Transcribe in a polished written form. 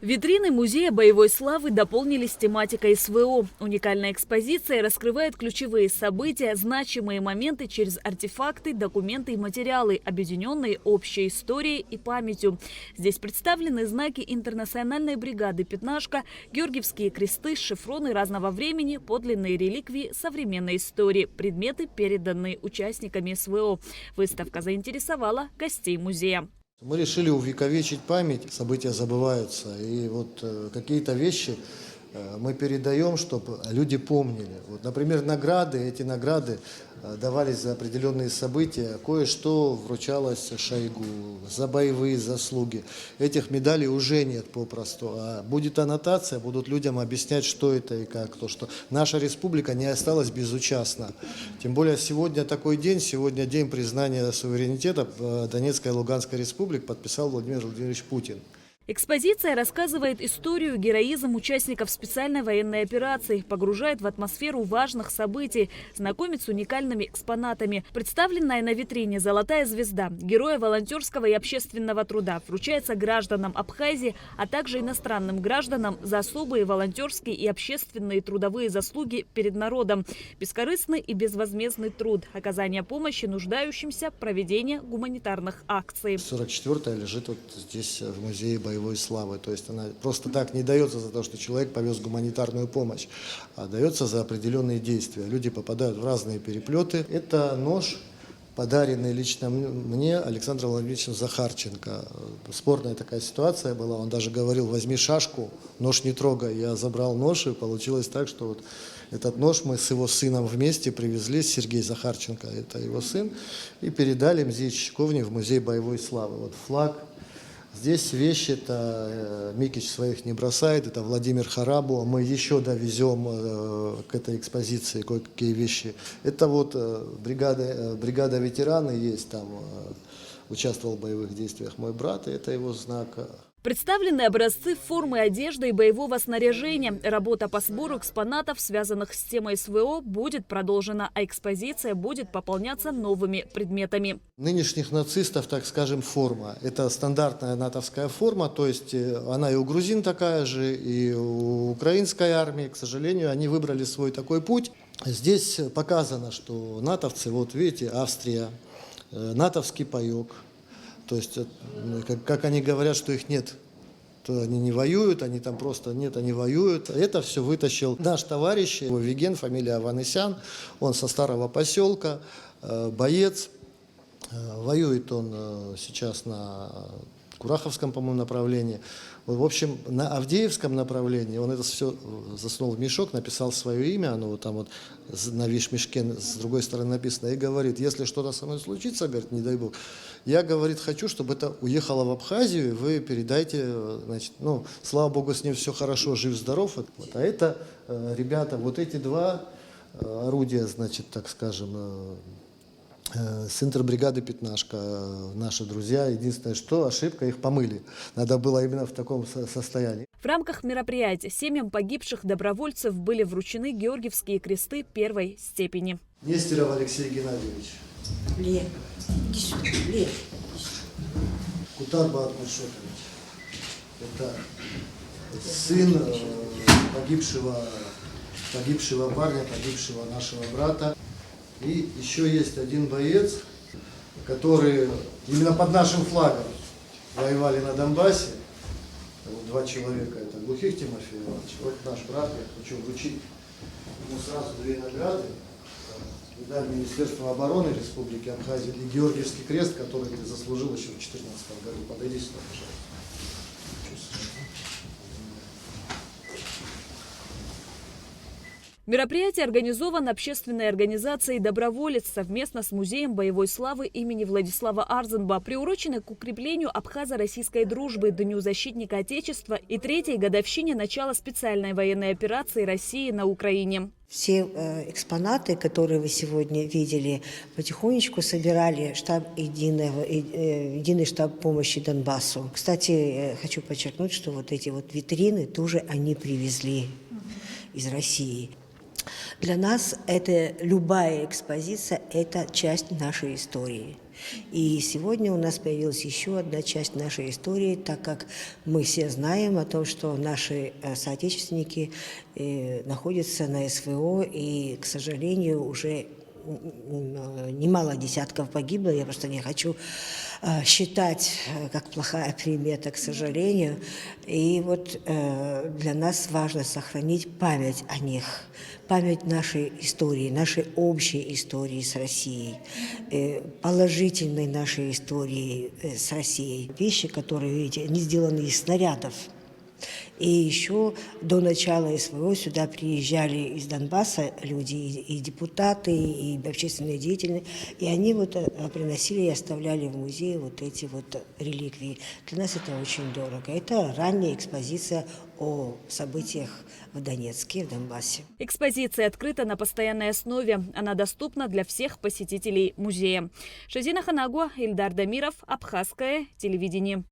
Витрины Музея боевой славы дополнились тематикой СВО. Уникальная экспозиция раскрывает ключевые события, значимые моменты через артефакты, документы и материалы, объединенные общей историей и памятью. Здесь представлены знаки интернациональной бригады «Пятнашка», георгиевские кресты, шифроны разного времени, подлинные реликвии современной истории, предметы, переданные участниками СВО. Выставка заинтересовала гостей музея. Мы решили увековечить память, события забываются, и вот какие-то вещи мы передаем, чтобы люди помнили. Вот, например, награды, эти награды давались за определенные события, кое-что вручалось Шойгу за боевые заслуги. Этих медалей уже нет попросту, а будет аннотация, будут людям объяснять, что это и как, то, что наша республика не осталась безучастна. Тем более сегодня такой день, сегодня день признания суверенитета Донецкой и Луганской республик подписал Владимир Владимирович Путин. Экспозиция рассказывает историю, героизм участников специальной военной операции, погружает в атмосферу важных событий, знакомит с уникальными экспонатами. Представленная на витрине «Золотая звезда» героя волонтерского и общественного труда вручается гражданам Абхазии, а также иностранным гражданам за особые волонтерские и общественные трудовые заслуги перед народом, бескорыстный и безвозмездный труд, оказание помощи нуждающимся, проведение гуманитарных акций. 44-я лежит вот здесь в музее боевой славы. То есть она просто так не дается за то, что человек повез гуманитарную помощь, а дается за определенные действия. Люди попадают в разные переплеты. Это нож, подаренный лично мне Александром Владимировичем Захарченко. Спорная такая ситуация была. Он даже говорил: возьми шашку, нож не трогай. Я забрал нож, и получилось так, что вот этот нож мы с его сыном вместе привезли, Сергей Захарченко, это его сын, и передали музей Чичковни в музей боевой славы. Вот флаг. Здесь вещи, это Микич своих не бросает, это Владимир Харабу. Мы еще довезем к этой экспозиции кое-какие вещи. Это вот бригада ветераны есть, там участвовал в боевых действиях мой брат, и это его знак. Представлены образцы формы одежды и боевого снаряжения. Работа по сбору экспонатов, связанных с темой СВО, будет продолжена, а экспозиция будет пополняться новыми предметами. Нынешних нацистов, так скажем, форма. Это стандартная натовская форма, то есть она и у грузин такая же, и у украинской армии. К сожалению, они выбрали свой такой путь. Здесь показано, что натовцы, вот видите, Австрия, натовский паек. То есть, как они говорят, что их нет, то они не воюют, они там просто нет, они воюют. Это все вытащил наш товарищ, его Виген, фамилия Аванесян, он со старого поселка, боец. Воюет он сейчас на Кураховском, по-моему, направлении. В общем, на Авдеевском направлении он это все засунул в мешок, написал свое имя, оно вот там вот на вишмешке с другой стороны написано, и говорит: если что-то со мной случится, говорит, не дай бог, я, говорит, хочу, чтобы это уехало в Абхазию, вы передайте, значит, ну, слава богу, с ним все хорошо, жив-здоров. Вот. А это, ребята, вот эти два орудия, значит, так скажем, с интербригады «Пятнашка», наши друзья. Единственное, что ошибка, их помыли. Надо было именно в таком состоянии. В рамках мероприятия семьям погибших добровольцев были вручены георгиевские кресты первой степени. Нестеров Алексей Геннадьевич. Лев, иди сюда, Лев. Кутар Баат Муршотович. Это сын погибшего парня, погибшего нашего брата. И еще есть один боец, который именно под нашим флагом воевали на Донбассе. Вот два человека, это Глухих Тимофей Иванович. Вот наш брат, я хочу вручить ему сразу две награды. Медаль Министерства обороны Республики Абхазия и Георгиевский крест, который ты заслужил еще в 2014 году. Подойди сюда, пожалуйста. Мероприятие организовано общественной организацией «Доброволец» совместно с Музеем боевой славы имени Владислава Арзенба, приурочено к укреплению абхазо-российской дружбы, Дню защитника Отечества и третьей годовщине начала специальной военной операции России на Украине. Все экспонаты, которые вы сегодня видели, потихонечку собирали единый штаб помощи Донбассу. Кстати, хочу подчеркнуть, что вот эти вот витрины тоже они привезли из России. Для нас это любая экспозиция – это часть нашей истории. И сегодня у нас появилась еще одна часть нашей истории, так как мы все знаем о том, что наши соотечественники находятся на СВО, и, к сожалению, уже немало десятков погибло. Я просто не хочу считать как плохая примета, к сожалению. И вот для нас важно сохранить память о них, память нашей истории, нашей общей истории с Россией, положительной нашей истории с Россией. Вещи, которые, видите, они сделаны из снарядов. И еще до начала СВО сюда приезжали из Донбасса люди, и депутаты, и общественные деятели, и они вот приносили и оставляли в музее вот эти вот реликвии. Для нас это очень дорого. Это ранняя экспозиция о событиях в Донецке, в Донбассе. Экспозиция открыта на постоянной основе. Она доступна для всех посетителей музея. Шазина Ханагуа, Ильдар Дамиров, Абхазское телевидение.